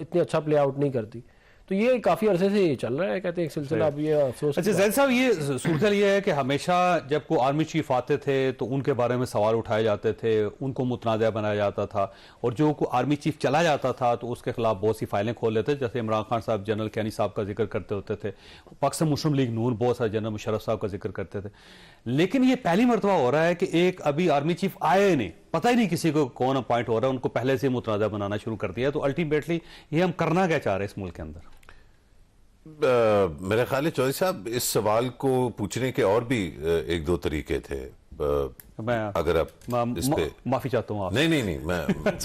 اتنے اچھا play out نہیں کرتی. تو یہ کافی عرصے سے یہ چل رہا ہے, کہتے ہیں ایک سلسلہ. اب یہ افسوس. اچھا زید صاحب, یہ صورتحال یہ ہے کہ ہمیشہ جب کوئی آرمی چیف آتے تھے تو ان کے بارے میں سوال اٹھائے جاتے تھے, ان کو متنازع بنایا جاتا تھا, اور جو کوئی آرمی چیف چلا جاتا تھا تو اس کے خلاف بہت سی فائلیں کھول لیتے تھے. جیسے عمران خان صاحب جنرل کینی صاحب کا ذکر کرتے ہوتے تھے, پاکستان مسلم لیگ نون بہت سارے جنرل مشرف صاحب کا ذکر کرتے تھے. لیکن یہ پہلی مرتبہ ہو رہا ہے کہ ایک ابھی آرمی چیف آئے نہیں, پتہ ہی نہیں کسی کو کون اپوائنٹ ہو رہا ہے, ان کو پہلے سے متنازع بنانا شروع کر دیا. تو الٹیمیٹلی یہ ہم کرنا کیا چاہ رہے ہیں اس ملک کے اندر؟ میرے خیال ہے چودھری صاحب اس سوال کو پوچھنے کے اور بھی ایک دو طریقے تھے. اگر آپ اس پہ معافی چاہتا ہوں آپ. نہیں,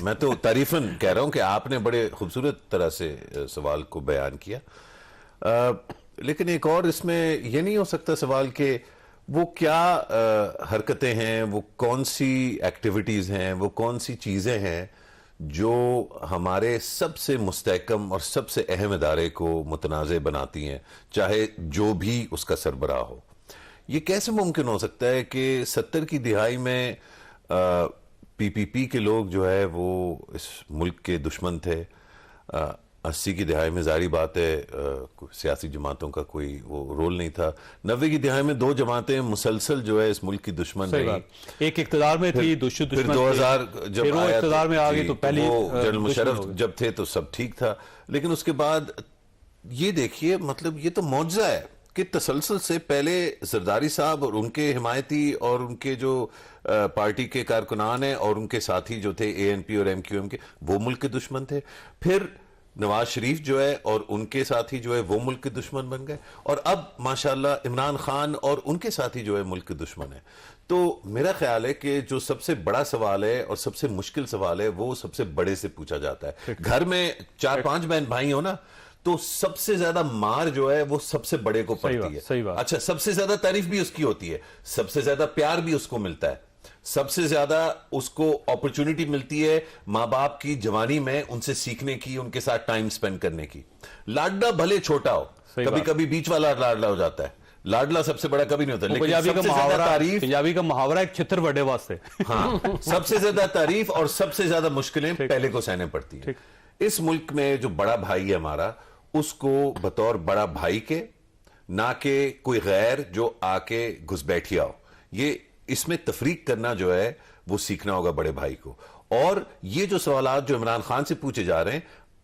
میں تو تعریفاً کہہ رہا ہوں کہ آپ نے بڑے خوبصورت طرح سے سوال کو بیان کیا. لیکن ایک اور اس میں یہ نہیں ہو سکتا سوال کہ وہ کیا حرکتیں ہیں, وہ کون سی ایکٹیویٹیز ہیں, وہ کون سی چیزیں ہیں جو ہمارے سب سے مستحکم اور سب سے اہم ادارے کو متنازع بناتی ہیں, چاہے جو بھی اس کا سربراہ ہو. یہ کیسے ممکن ہو سکتا ہے کہ 70 کی دہائی میں پی پی پی کے لوگ جو ہے وہ اس ملک کے دشمن تھے, 80 کی دہائی میں ظاہری بات ہے سیاسی جماعتوں کا کوئی وہ رول نہیں تھا, 90 کی دہائی میں 2 جماعتیں مسلسل جو ہے اس ملک کی دشمن رہی. ایک اقتدار میں تھی, پھر 2000 جب آیا اقتدار میں آگئی تو پہلی جنرل مشرف جب تھے تو سب ٹھیک تھا. لیکن اس کے بعد یہ دیکھیے, مطلب یہ تو معجزہ ہے کہ تسلسل سے پہلے زرداری صاحب اور ان کے حمایتی اور ان کے جو پارٹی کے کارکنان ہیں اور ان کے ساتھی جو تھے اے این پی اور ایم کیو ایم کے, وہ ملک کے دشمن تھے. پھر نواز شریف جو ہے اور ان کے ساتھی جو ہے وہ ملک کے دشمن بن گئے, اور اب ماشاءاللہ عمران خان اور ان کے ساتھی جو ہے ملک کے دشمن ہیں. تو میرا خیال ہے کہ جو سب سے بڑا سوال ہے اور سب سے مشکل سوال ہے وہ سب سے بڑے سے پوچھا جاتا ہے. گھر میں 4-5 بہن بھائی ہو نا, تو سب سے زیادہ مار جو ہے وہ سب سے بڑے کو پڑتی ہے. اچھا, سب سے زیادہ تعریف بھی اس کی ہوتی ہے, سب سے زیادہ پیار بھی اس کو ملتا ہے, سب سے زیادہ اس کو اپرچونٹی ملتی ہے ماں باپ کی جوانی میں ان سے سیکھنے کی, ان کے ساتھ ٹائم سپینڈ کرنے کی. لاڈلا بھلے چھوٹا ہو, کبھی کبھی بیچ والا لاڈلا ہو جاتا ہے, لاڈلا سب سے بڑا کبھی نہیں ہوتا. لیکن سب سے زیادہ تعریف, پنجابی کا محاورہ ایک چھتر بڑے واسطے, ہاں, سب سے زیادہ تعریف اور سب سے زیادہ مشکلیں پہلے کو سہنے پڑتی ہیں. اس ملک میں جو بڑا بھائی ہے ہمارا, اس کو بطور بڑا بھائی کے, نہ کہ کوئی غیر جو آ کے گھس بیٹھیا ہو, یہ اس میں تفریق کرنا جو ہے وہ سیکھنا ہوگا بڑے بھائی کو. اور یہ جو سوالات جو عمران خان سے پوچھے جا رہے ہیں,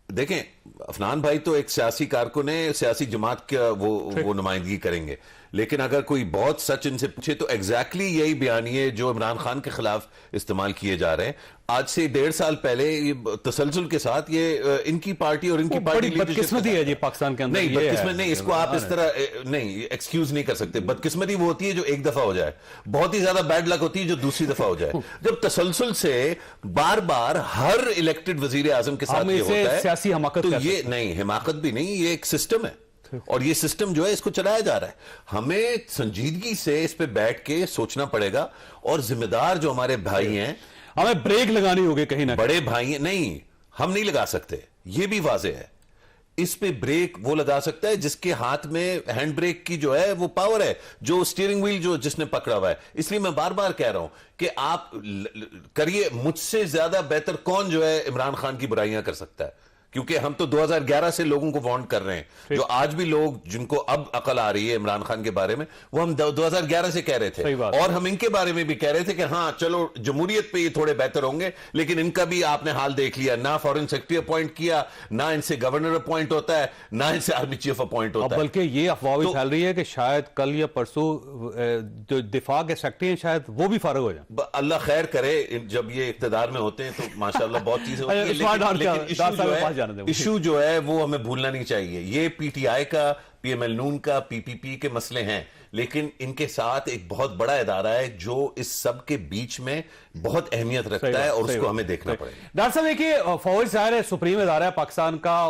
دیکھیں عفنان بھائی تو ایک سیاسی کارکن ہے, سیاسی جماعت کا وہ نمائندگی کریں گے, لیکن اگر کوئی بہت سچ ان سے پوچھے تو ایگزیکٹلی یہی بیانیے جو عمران خان کے خلاف استعمال کیے جا رہے ہیں. آج سے 1.5 سال پہلے تسلسل کے ساتھ یہ ان کی پارٹی اور ان کی پارٹی بدقسمتی ہے جی پاکستان کے اندر. نہیں بدقسمتی نہیں, اس کو آپ اس طرح نہیں ایکسکیوز نہیں کر سکتے. بدقسمتی وہ ہوتی ہے جو ایک دفعہ ہو جائے, بہت ہی زیادہ بیڈ لک ہوتی ہے جو دوسری دفعہ ہو جائے. جب تسلسل سے بار بار ہر الیکٹڈ وزیر اعظم کے ساتھ یہ ہوتا ہے, سیاسی حماقت, تو یہ نہیں حماقت بھی نہیں, یہ ایک سسٹم ہے, اور یہ سسٹم جو ہے اس کو چلایا جا رہا ہے. ہمیں سنجیدگی سے اس پہ بیٹھ کے سوچنا پڑے گا, اور ذمہ دار جو ہمارے بھائی ہیں, ہمیں بریک لگانی ہوگی کہیں نہ, بڑے بھائی نہیں, ہم نہیں لگا سکتے, یہ بھی واضح ہے. اس پہ بریک وہ لگا سکتا ہے جس کے ہاتھ میں ہینڈ بریک کی جو ہے وہ پاور ہے, جو سٹیئرنگ ویل جو جس نے پکڑا ہوا ہے. اس لیے میں بار بار کہہ رہا ہوں کہ آپ کریے, مجھ سے زیادہ بہتر کون جو ہے عمران خان کی برائیاں کر سکتا ہے, کیونکہ ہم تو 2011 سے لوگوں کو وارن کر رہے ہیں. جو آج بھی لوگ جن کو اب عقل آ رہی ہے عمران خان کے بارے میں, وہ ہم 2011 سے کہہ رہے تھے, اور ہم ان کے بارے میں بھی کہہ رہے تھے کہ ہاں چلو جمہوریت پہ یہ تھوڑے بہتر ہوں گے, لیکن ان کا بھی آپ نے حال دیکھ لیا, نہ فارن سیکرٹری اپوائنٹ کیا, نہ ان سے گورنر اپوائنٹ ہوتا ہے, نہ ان سے آرمی چیف اپوائنٹ ہوتا ہے. بلکہ یہ افواہ بھی پھیل رہی ہے کہ شاید کل یا پرسوں جو دفاع کے سیکرٹری ہیں شاید وہ بھی فارغ ہو جائیں. اللہ خیر کرے, جب یہ اقتدار میں ہوتے ہیں تو ماشاءاللہ بہت چیزیں ہوتی ہیں, لیکن ایشو جو ہے وہ ہمیں بھولنا نہیں چاہیے. یہ پی ٹی آئی کا, پی ایم ایل نون کا, پی پی پی کے مسئلے ہیں, لیکن ان کے ساتھ ایک بہت بڑا ادارہ ہے جو اس سب کے بیچ میں بہت اہمیت رکھتا ہے, اور اس کو ہمیں دیکھنا پڑے گا. ڈاکٹر صاحب دیکھیے, فوج ظاہر ہے سپریم ادارہ ہے پاکستان کا,